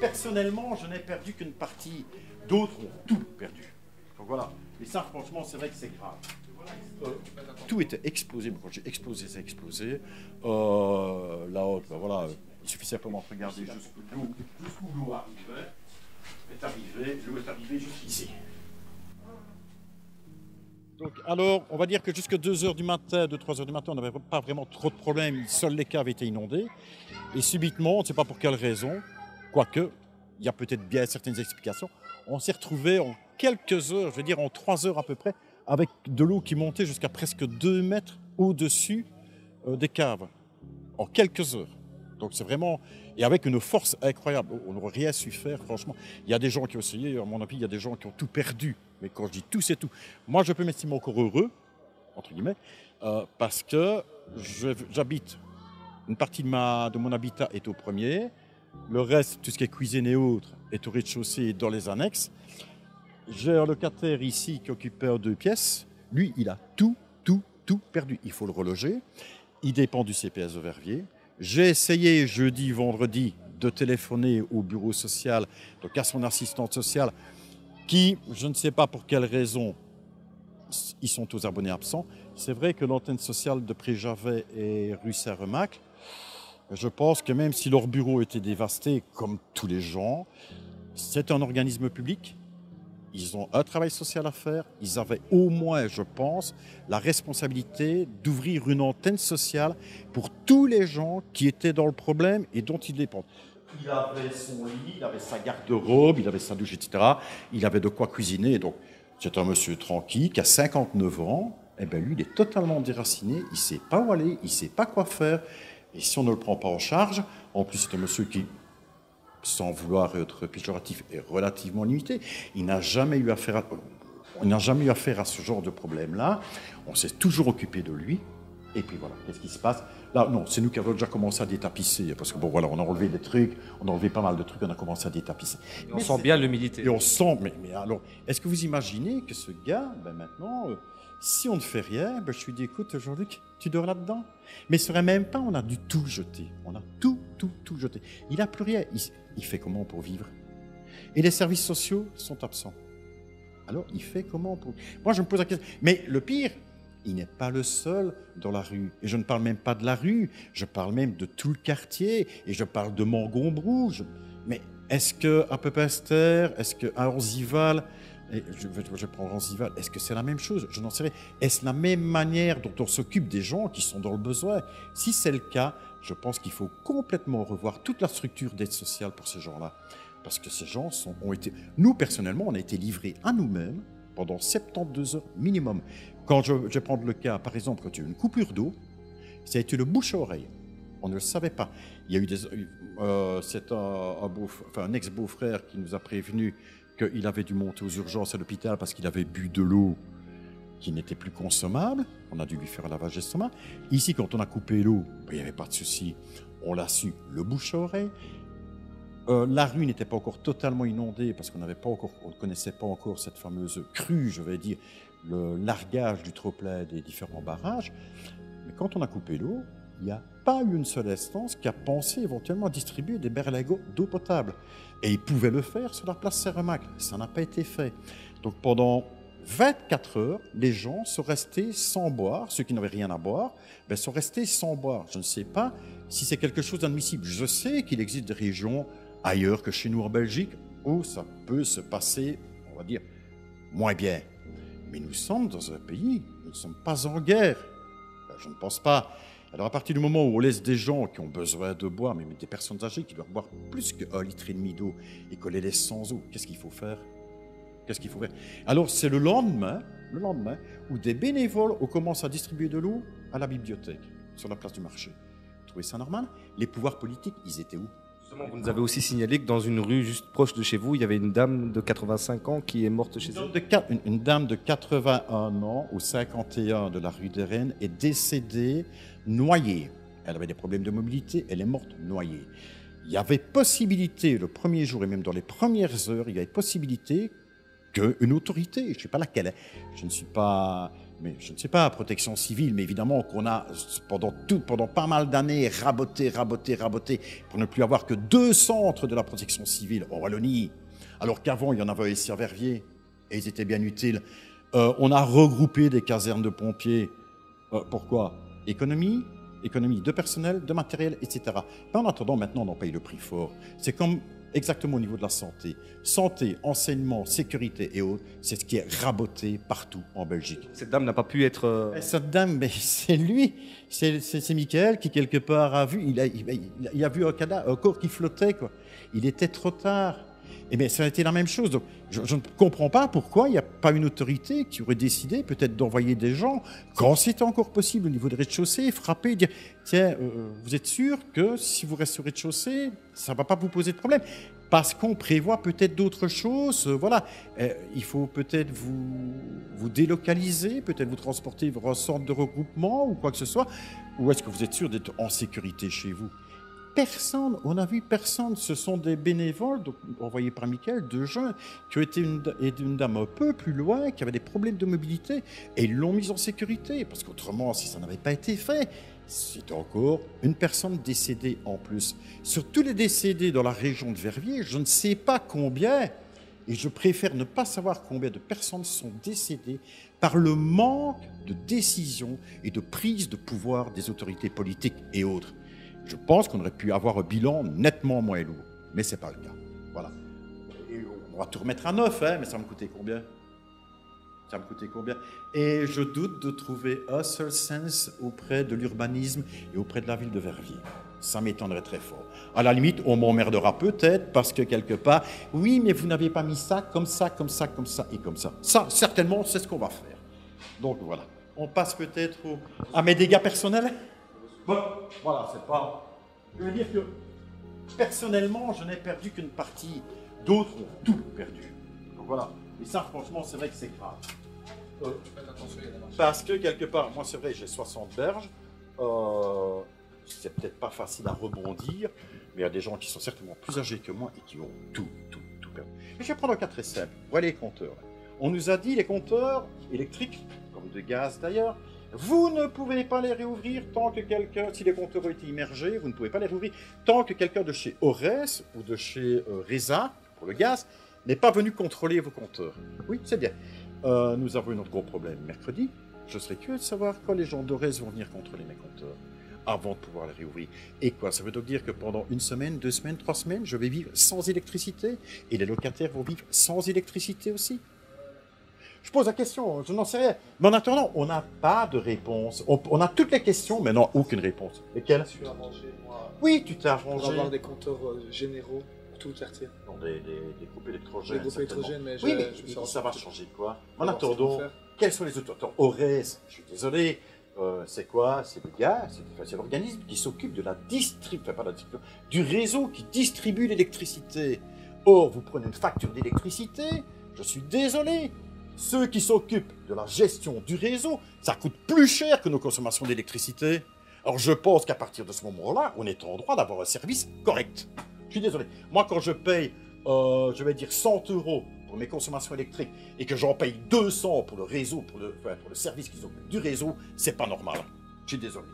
personnellement, je n'ai perdu qu'une partie. D'autres ont tout perdu. Donc voilà. Et ça, franchement, c'est vrai que c'est grave. Tout était explosé. Quand j'ai explosé, c'est explosé. Là-haut, ben voilà, il suffit simplement de regarder jusqu'où l'eau arrivait. L'eau est arrivée jusqu'ici. Donc, alors, on va dire que jusqu'à 2h du matin, 2-3h du matin, on n'avait pas vraiment trop de problèmes. Seules les caves étaient inondées. Et subitement, on ne sait pas pour quelle raison, quoique, il y a peut-être bien certaines explications, on s'est retrouvé en quelques heures, je veux dire en 3 heures à peu près, avec de l'eau qui montait jusqu'à presque 2 mètres au-dessus des caves. En quelques heures. Donc c'est vraiment... Et avec une force incroyable. On n'aurait rien su faire, franchement. Il y a des gens qui ont essayé, à mon avis, il y a des gens qui ont tout perdu. Mais quand je dis tout, c'est tout. Moi, je peux m'estimer encore heureux, entre guillemets, parce que j'habite... Une partie de mon habitat est au premier. Le reste, tout ce qui est cuisine et autres, est au rez-de-chaussée et dans les annexes. J'ai un locataire ici qui occupait 2 pièces. Lui, il a tout perdu. Il faut le reloger. Il dépend du CPS de Verviers. J'ai essayé jeudi, vendredi de téléphoner au bureau social, donc à son assistante sociale, qui, je ne sais pas pour quelle raison, ils sont aux abonnés absents. C'est vrai que l'antenne sociale de Préjavet et rue Saint-Remacle, je pense que même si leur bureau était dévasté, comme tous les gens, c'est un organisme public. Ils ont un travail social à faire. Ils avaient au moins, je pense, la responsabilité d'ouvrir une antenne sociale pour tous les gens qui étaient dans le problème et dont ils dépendent. Il avait son lit, il avait sa garde-robe, il avait sa douche, etc. Il avait de quoi cuisiner. Donc, c'est un monsieur tranquille qui a 59 ans. Eh bien, lui, il est totalement déraciné. Il ne sait pas où aller, il ne sait pas quoi faire. Et si on ne le prend pas en charge, en plus, c'est un monsieur qui, sans vouloir être péjoratif, est relativement limité. Il n'a jamais eu affaire à ce genre de problème-là. On s'est toujours occupé de lui. Et puis voilà, qu'est-ce qui se passe? Là, non, c'est nous qui avons déjà commencé à détapisser. Parce que bon, voilà, on a enlevé des trucs, on a enlevé pas mal de trucs, on a commencé à détapisser. On sent bien l'humilité. Et on sent, mais alors, est-ce que vous imaginez que ce gars, ben maintenant, si on ne fait rien, ben je lui dis, écoute, Jean-Luc, tu dors là-dedans? Mais ce serait même pas, on a dû tout jeter. On a tout jeté. Il n'a plus rien. Il fait comment pour vivre? Et les services sociaux sont absents. Alors, il fait comment pour... Moi, je me pose la question. Mais le pire, il n'est pas le seul dans la rue. Et je ne parle même pas de la rue, je parle même de tout le quartier, et je parle de Mangombrou. Mais est-ce qu'à Pepinster, est-ce qu'à Orzival, et je prends Orzival, est-ce que c'est la même chose? Je n'en sais rien. Est-ce la même manière dont on s'occupe des gens qui sont dans le besoin? Si c'est le cas, je pense qu'il faut complètement revoir toute la structure d'aide sociale pour ces gens-là. Parce que ces gens ont été... Nous, personnellement, on a été livrés à nous-mêmes pendant 72 heures minimum. Quand je vais prendre le cas, par exemple, quand il y a eu une coupure d'eau, ça a été le bouche à oreille. On ne le savait pas. Il y a eu c'est un ex-beau-frère qui nous a prévenu qu'il avait dû monter aux urgences à l'hôpital parce qu'il avait bu de l'eau qui n'était plus consommable. On a dû lui faire un lavage d'estomac. Ici, quand on a coupé l'eau, il n'y avait pas de souci. On l'a su, le bouche à oreille. La rue n'était pas encore totalement inondée parce qu'on ne connaissait pas encore cette fameuse crue, je vais dire, le largage du trop-plein des différents barrages. Mais quand on a coupé l'eau, il n'y a pas eu une seule instance qui a pensé éventuellement à distribuer des berlingots d'eau potable. Et ils pouvaient le faire sur la place Saint-Remacle. Ça n'a pas été fait. Donc pendant 24 heures, les gens sont restés sans boire. Ceux qui n'avaient rien à boire, sont restés sans boire. Je ne sais pas si c'est quelque chose d'admissible. Je sais qu'il existe des régions ailleurs que chez nous en Belgique, où ça peut se passer, on va dire, moins bien. Mais nous sommes dans un pays, nous ne sommes pas en guerre. Je ne pense pas. Alors à partir du moment où on laisse des gens qui ont besoin de boire, mais des personnes âgées qui doivent boire plus qu'1,5 litre d'eau et qu'on les laisse sans eau, qu'est-ce qu'il faut faire? Qu'est-ce qu'il faut faire? Alors c'est le lendemain, où des bénévoles ont commencé à distribuer de l'eau à la bibliothèque, sur la place du marché. Vous trouvez ça normal? Les pouvoirs politiques, ils étaient où? Justement, vous nous avez aussi signalé que dans une rue juste proche de chez vous, il y avait une dame de 85 ans qui est morte chez elle. Une dame de 81 ans au 51 de la rue des Rennes est décédée noyée. Elle avait des problèmes de mobilité, elle est morte noyée. Il y avait possibilité, le premier jour et même dans les premières heures, il y avait possibilité qu'une autorité, je ne sais pas laquelle, je ne suis pas mais je ne sais pas, protection civile, mais évidemment qu'on a pendant pas mal d'années raboté pour ne plus avoir que 2 centres de la protection civile en Wallonie, alors qu'avant il y en avait ici à Verviers, et ils étaient bien utiles. On a regroupé des casernes de pompiers. Pourquoi? Économie de personnel, de matériel, etc. Mais en attendant, maintenant, on en paye le prix fort. C'est comme exactement au niveau de la santé. Santé, enseignement, sécurité et autres, c'est ce qui est raboté partout en Belgique. Cette dame n'a pas pu être... Cette dame, c'est lui, c'est Michael qui quelque part a vu, il a vu un corps qui flottait, quoi. Il était trop tard. Et bien, ça a été la même chose. Donc, je ne comprends pas pourquoi il n'y a pas une autorité qui aurait décidé peut-être d'envoyer des gens, quand c'était encore possible au niveau des rez-de-chaussée, frapper, dire « Tiens, vous êtes sûr que si vous restez au rez-de-chaussée, ça ne va pas vous poser de problème ?» Parce qu'on prévoit peut-être d'autres choses. Voilà, il faut peut-être vous délocaliser, peut-être vous transporter vers un centre de regroupement ou quoi que ce soit. Ou est-ce que vous êtes sûr d'être en sécurité chez vous? Personne, on a vu personne, ce sont des bénévoles donc, envoyés par Michael, 2 jeunes, qui ont été une dame un peu plus loin, qui avait des problèmes de mobilité, et ils l'ont mise en sécurité, parce qu'autrement, si ça n'avait pas été fait, c'est encore une personne décédée en plus. Sur tous les décédés dans la région de Verviers, je ne sais pas combien, et je préfère ne pas savoir combien de personnes sont décédées par le manque de décision et de prise de pouvoir des autorités politiques et autres. Je pense qu'on aurait pu avoir un bilan nettement moins lourd, mais ce n'est pas le cas. Voilà. Et on va tout remettre à neuf, hein, mais ça me coûtait combien? Ça me coûtait combien? Et je doute de trouver un seul sens auprès de l'urbanisme et auprès de la ville de Verviers. Ça m'étonnerait très fort. À la limite, on m'emmerdera peut-être parce que quelque part, oui, mais vous n'avez pas mis ça, comme ça, comme ça, comme ça et comme ça. Ça, certainement, c'est ce qu'on va faire. Donc voilà. On passe peut-être à mes dégâts personnels. Bon, voilà, c'est pas... Je veux dire que, personnellement, je n'ai perdu qu'une partie. D'autres ont tout perdu. Donc voilà. Et ça, franchement, c'est vrai que c'est grave. Parce que, quelque part, moi, c'est vrai, j'ai 60 berges. C'est peut-être pas facile à rebondir, mais il y a des gens qui sont certainement plus âgés que moi et qui ont tout perdu. Mais je vais prendre un cas très simple. Voilà les compteurs. On nous a dit, les compteurs électriques, comme de gaz d'ailleurs, vous ne pouvez pas les réouvrir tant que quelqu'un, si les compteurs ont été immergés, vous ne pouvez pas les réouvrir tant que quelqu'un de chez Ores ou de chez Resa, pour le gaz, n'est pas venu contrôler vos compteurs. Oui, c'est bien. Nous avons un autre gros problème. Mercredi, je serais curieux de savoir quand les gens d'Ores vont venir contrôler mes compteurs, avant de pouvoir les réouvrir. Et quoi, ça veut donc dire que pendant 1 semaine, 2 semaines, 3 semaines, je vais vivre sans électricité, et les locataires vont vivre sans électricité aussi? Je pose la question, je n'en sais rien. Mais en attendant, on n'a pas de réponse. On a toutes les questions, mais non, aucune réponse. Lesquelles? Je suis arrangé, moi. Oui, tu t'es arrangé. Pour avoir des compteurs généraux pour tout le quartier. Non, des groupes électrogènes. Des groupes électrogènes, mais oui, mais je ça va changer quoi? En attendant, quels sont les autres? Attends, Ores, je suis désolé, c'est quoi? C'est le gars, c'est l'organisme qui s'occupe de la distribution, enfin pas la distribution, du réseau qui distribue l'électricité. Or, vous prenez une facture d'électricité, je suis désolé. Ceux qui s'occupent de la gestion du réseau, ça coûte plus cher que nos consommations d'électricité. Alors je pense qu'à partir de ce moment-là, on est en droit d'avoir un service correct. Je suis désolé. Moi, quand je paye, je vais dire 100 € pour mes consommations électriques et que j'en paye 200 pour le réseau, pour le service qui s'occupe du réseau, c'est pas normal. Je suis désolé.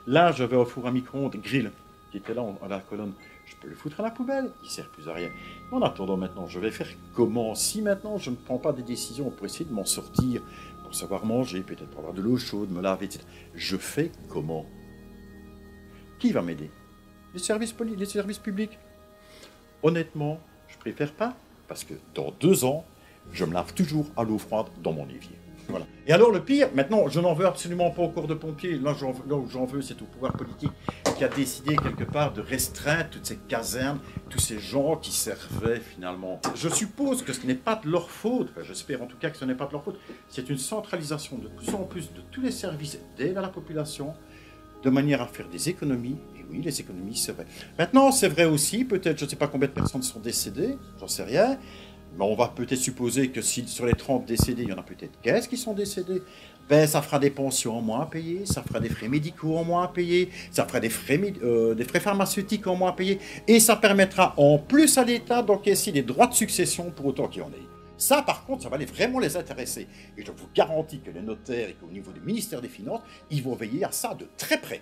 Là, j'avais un four à micro-ondes grill qui était là à la colonne. Je peux le foutre à la poubelle, il ne sert plus à rien. En attendant maintenant, je vais faire comment? Si maintenant je ne prends pas des décisions pour essayer de m'en sortir, pour savoir manger, peut-être pour avoir de l'eau chaude, me laver, etc. Je fais comment? Qui va m'aider? Les services publics? Honnêtement, je préfère pas, parce que dans 2 ans, je me lave toujours à l'eau froide dans mon évier. Voilà. Et alors le pire, maintenant, je n'en veux absolument pas au corps de pompiers. Là où j'en veux, c'est au pouvoir politique qui a décidé quelque part de restreindre toutes ces casernes, tous ces gens qui servaient finalement. Je suppose que ce n'est pas de leur faute, enfin, j'espère en tout cas que ce n'est pas de leur faute, c'est une centralisation de plus en plus de tous les services d'aide à la population, de manière à faire des économies. Et oui, les économies, c'est vrai. Maintenant, c'est vrai aussi, peut-être, je ne sais pas combien de personnes sont décédées, j'en sais rien, mais on va peut-être supposer que si sur les 30 décédés, il y en a peut-être 15 qui sont décédés, ben ça fera des pensions en moins à payer, ça fera des frais médicaux en moins à payer, ça fera des frais pharmaceutiques en moins à payer, et ça permettra en plus à l'État d'encaisser des droits de succession pour autant qu'il y en ait. Ça, par contre, ça va vraiment les intéresser. Et je vous garantis que les notaires et qu'au niveau du ministère des Finances, ils vont veiller à ça de très près.